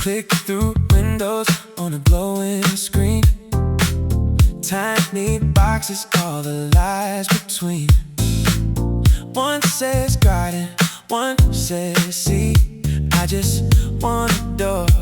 Click through windows on a glowing screen. Tiny boxes, all the lies between. One says garden, one says sea. I just want a door